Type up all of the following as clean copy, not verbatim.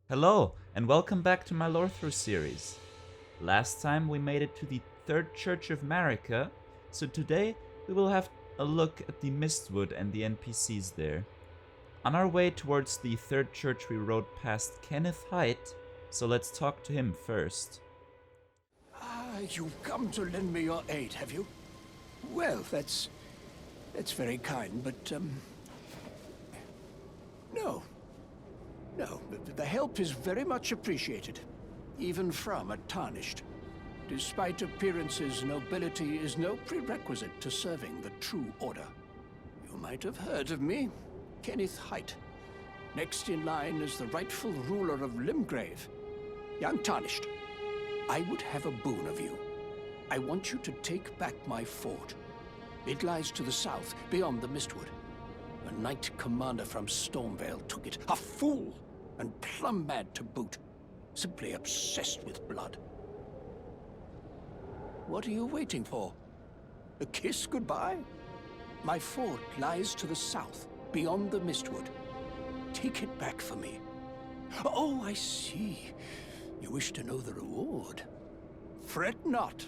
Hello, and welcome back to my Lorethrough series. Last time we made it to the Third Church of Marika, so today we will have a look at the Mistwood and the NPCs there. On our way towards the Third Church we rode past Kenneth Height, so let's talk to him first. You've come to lend me your aid, have you? Well, that's very kind, but, no. No, the help is very much appreciated, even from a tarnished. Despite appearances, nobility is no prerequisite to serving the true order. You might have heard of me, Kenneth Height. Next in line is the rightful ruler of Limgrave, young Tarnished. I would have a boon of you. I want you to take back my fort. It lies to the south, beyond the Mistwood. A knight commander from Stormvale took it. A fool! And plumb mad to boot. Simply obsessed with blood. What are you waiting for? A kiss goodbye? My fort lies to the south, beyond the Mistwood. Take it back for me. Oh, I see. You wish to know the reward. Fret not.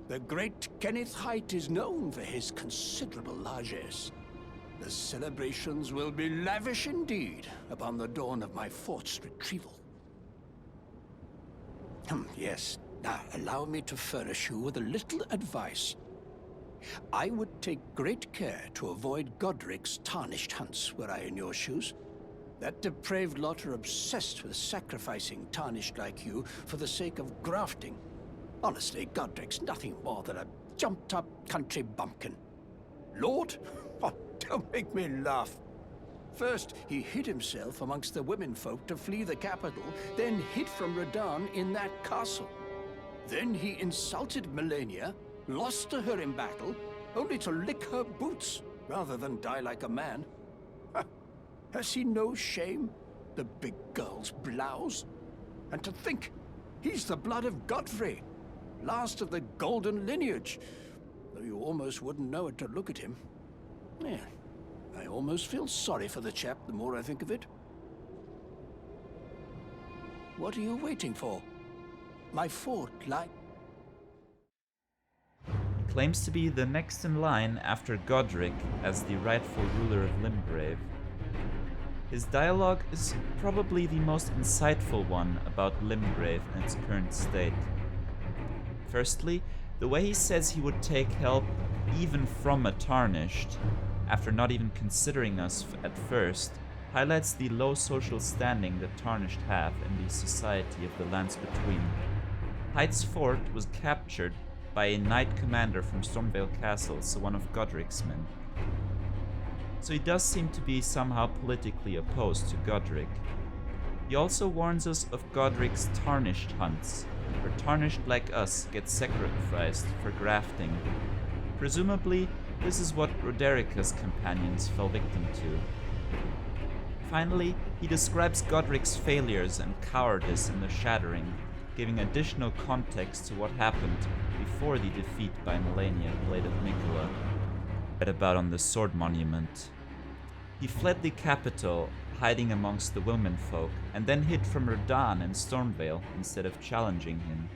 The great Kenneth Height is known for his considerable largesse. The celebrations will be lavish indeed upon the dawn of my fort's retrieval. Yes. Now, allow me to furnish you with a little advice. I would take great care to avoid Godric's tarnished hunts were I in your shoes. That depraved lot are obsessed with sacrificing tarnished like you for the sake of grafting. Honestly, Godric's nothing more than a jumped-up country bumpkin. Lord? Oh, don't make me laugh. First, he hid himself amongst the womenfolk to flee the capital, then hid from Radahn in that castle. Then he insulted Melania, lost to her in battle, only to lick her boots rather than die like a man. Has he no shame, the big girl's blouse? And to think, he's the blood of Godfrey, last of the golden lineage, though you almost wouldn't know it to look at him. Yeah, I almost feel sorry for the chap the more I think of it. What are you waiting for? My fort Claims to be the next in line after Godric as the rightful ruler of Limgrave. His dialogue is probably the most insightful one about Limgrave and its current state. Firstly, the way he says he would take help even from a tarnished, after not even considering us at first, highlights the low social standing that tarnished have in the society of the lands between. Height's fort was captured by a knight commander from Stormvale Castle, so one of Godric's men. So he does seem to be somehow politically opposed to Godric. He also warns us of Godric's tarnished hunts, where tarnished like us get sacrificed for grafting. Presumably, this is what Roderica's companions fell victim to. Finally, he describes Godric's failures and cowardice in the Shattering, giving additional context to what happened before the defeat by Melania, Blade of Nicola. Read about on the Sword Monument. He fled the capital, hiding amongst the womenfolk, and then hid from Radahn and Stormvale instead of challenging him.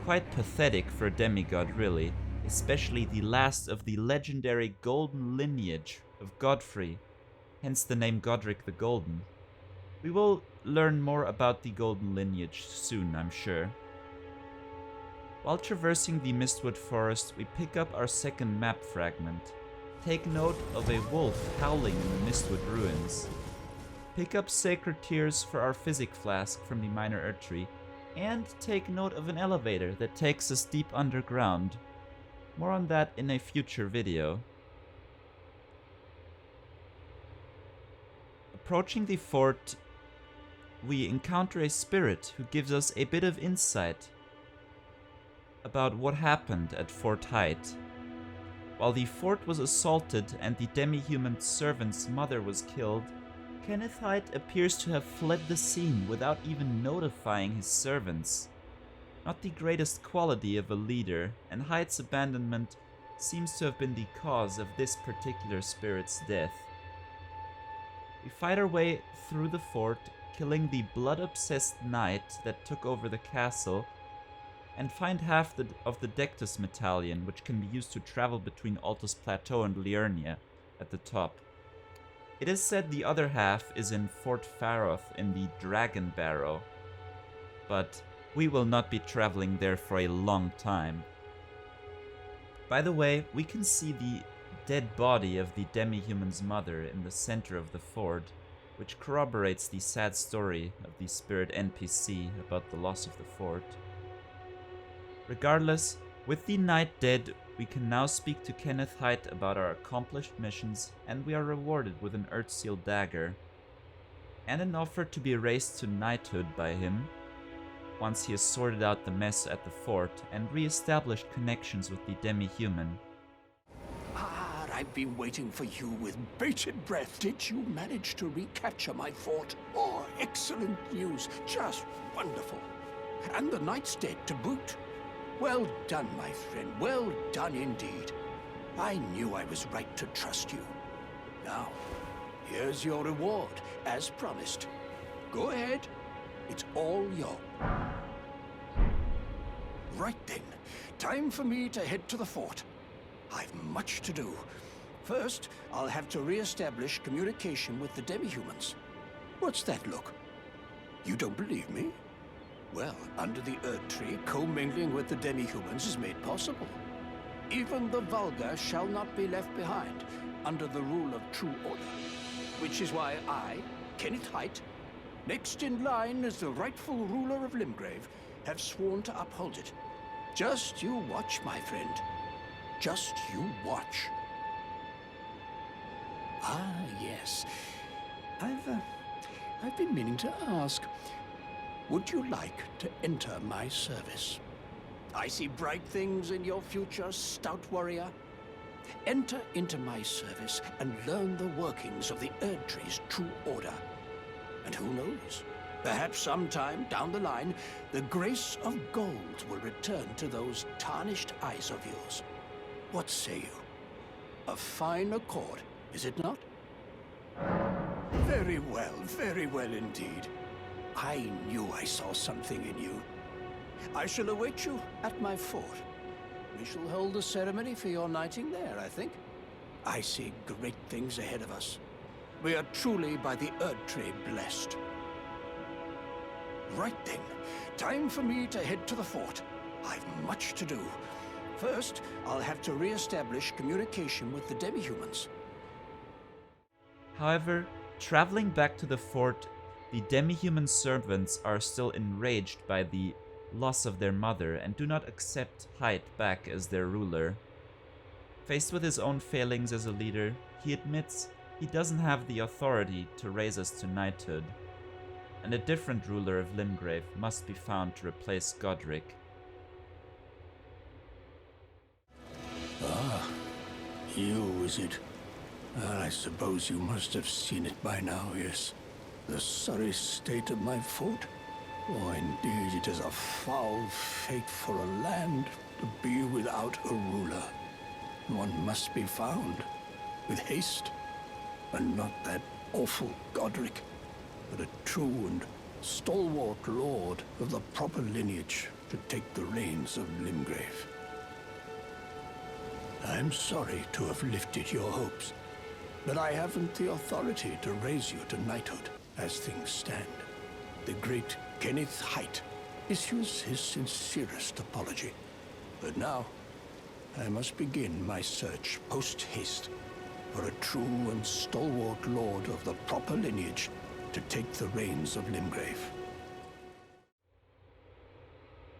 Quite pathetic for a demigod, really, especially the last of the legendary golden lineage of Godfrey, hence the name Godric the Golden. We will learn more about the golden lineage soon, I'm sure. While traversing the Mistwood forest, we pick up our second map fragment. Take note of a wolf howling in the Mistwood ruins. Pick up sacred tears for our physic flask from the minor Erdtree, and take note of an elevator that takes us deep underground. More on that in a future video. Approaching the fort, we encounter a spirit who gives us a bit of insight about what happened at Fort Height. While the fort was assaulted and the demi-human servant's mother was killed, Kenneth Height appears to have fled the scene without even notifying his servants. Not the greatest quality of a leader, and Height's abandonment seems to have been the cause of this particular spirit's death. We fight our way through the fort, killing the blood-obsessed knight that took over the castle, and find half of the Dectus Medallion, which can be used to travel between Altus Plateau and Liurnia at the top. It is said the other half is in Fort Faroth in the Dragon Barrow, but we will not be traveling there for a long time. By the way, we can see the dead body of the demi-human's mother in the center of the fort, which corroborates the sad story of the spirit NPC about the loss of the fort. Regardless, with the knight dead, we can now speak to Kenneth Haidt about our accomplished missions, and we are rewarded with an Earthseal dagger, and an offer to be raised to knighthood by him, once he has sorted out the mess at the fort and re-established connections with the demi-human. Ah, I've been waiting for you with bated breath. Did you manage to recapture my fort? Oh, excellent news. Just wonderful. And the knight's dead to boot. Well done, my friend. Well done indeed. I knew I was right to trust you. Now, here's your reward, as promised. Go ahead. It's all yours. Right then. Time for me to head to the fort. I've much to do. First, I'll have to re-establish communication with the demi-humans. What's that look? You don't believe me? Well, under the Erd Tree, commingling with the demi-humans is made possible. Even the vulgar shall not be left behind, under the rule of true order. Which is why I, Kenneth Haidt, next in line as the rightful ruler of Limgrave, have sworn to uphold it. Just you watch, my friend. Just you watch. Ah, yes. I've been meaning to ask. Would you like to enter my service? I see bright things in your future, stout warrior. Enter into my service and learn the workings of the Erd Tree's true order. And who knows? Perhaps sometime down the line, the grace of gold will return to those tarnished eyes of yours. What say you? A fine accord, is it not? Very well indeed. I knew I saw something in you. I shall await you at my fort. We shall hold a ceremony for your knighting there, I think. I see great things ahead of us. We are truly by the Erd Tree blessed. Right then, time for me to head to the fort. I've much to do. First, I'll have to re-establish communication with the demi-humans. However, traveling back to the fort, the demi-human servants are still enraged by the loss of their mother and do not accept Haidt back as their ruler. Faced with his own failings as a leader, he admits he doesn't have the authority to raise us to knighthood, and a different ruler of Limgrave must be found to replace Godric. Ah, you, is it? I suppose you must have seen it by now, yes. The sorry state of my fort? Oh, indeed, it is a foul fate for a land to be without a ruler. One must be found, with haste, and not that awful Godric, but a true and stalwart lord of the proper lineage to take the reins of Limgrave. I'm sorry to have lifted your hopes, but I haven't the authority to raise you to knighthood as things stand. The great Kenneth Haidt issues his sincerest apology. But now, I must begin my search post-haste for a true and stalwart lord of the proper lineage to take the reins of Limgrave.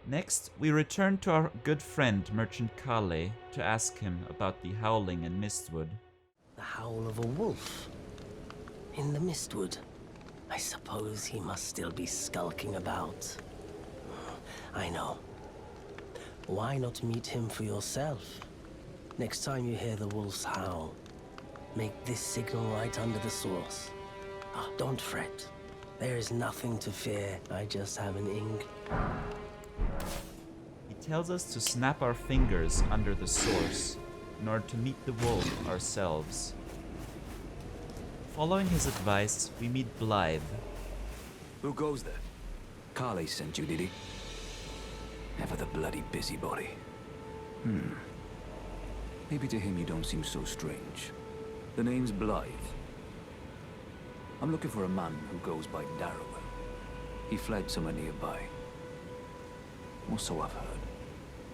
Next, we return to our good friend Merchant Kale to ask him about the howling in Mistwood. The howl of a wolf in the Mistwood. I suppose he must still be skulking about. I know. Why not meet him for yourself? Next time you hear the wolf's howl, make this signal right under the source. Ah, don't fret. There is nothing to fear. I just have an ink. He tells us to snap our fingers under the source in order to meet the wolf ourselves. Following his advice, we meet Blythe. Who goes there? Carley sent you, did he? Ever the bloody busybody. Maybe to him you don't seem so strange. The name's Blythe. I'm looking for a man who goes by Darrowell. He fled somewhere nearby. Or so I've heard.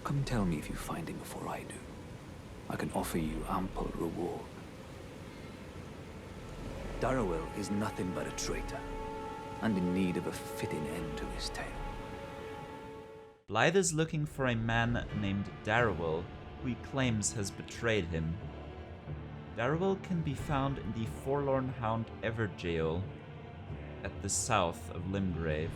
Come tell me if you find him before I do. I can offer you ample reward. Darrowell is nothing but a traitor, and in need of a fitting end to his tale. Blythe is looking for a man named Darrowell, who he claims has betrayed him. Darrowell can be found in the Forlorn Hound Everjail at the south of Limgrave.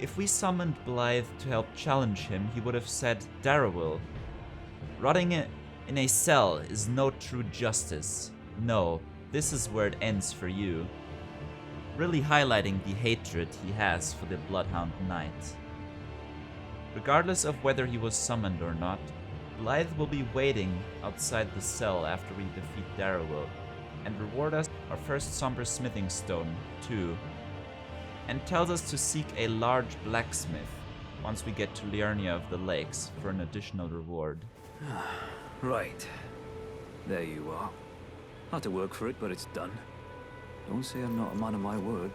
If we summoned Blythe to help challenge him, he would have said, Darrowell, rotting in a cell is no true justice. No, this is where it ends for you. Really highlighting the hatred he has for the Bloodhound Knight. Regardless of whether he was summoned or not, Blythe will be waiting outside the cell after we defeat Darrowell, and reward us our first Somber Smithing Stone, too, and tells us to seek a large blacksmith once we get to Liurnia of the Lakes for an additional reward. Right. There you are. Had to work for it, but it's done. Don't say I'm not a man of my word.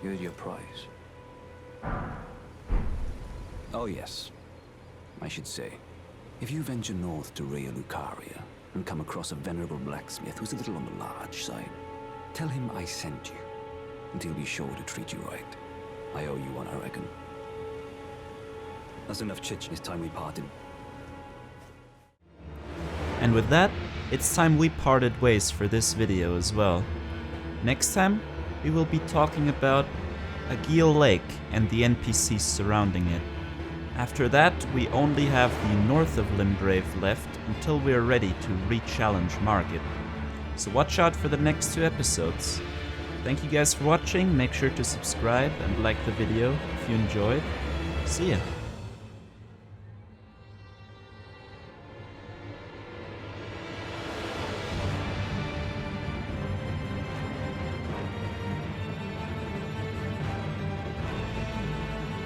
Here's your prize. Oh yes. I should say, if you venture north to Rhea Lucaria and come across a venerable blacksmith who's a little on the large side, tell him I sent you, and he'll be sure to treat you right. I owe you one, I reckon. That's enough chit. It's time we parted. And with that, it's time we parted ways for this video as well. Next time, we will be talking about Agheel Lake and the NPCs surrounding it. After that, we only have the north of Limgrave left until we are ready to re-challenge Margit. So watch out for the next 2 episodes. Thank you guys for watching, make sure to subscribe and like the video if you enjoyed. See ya!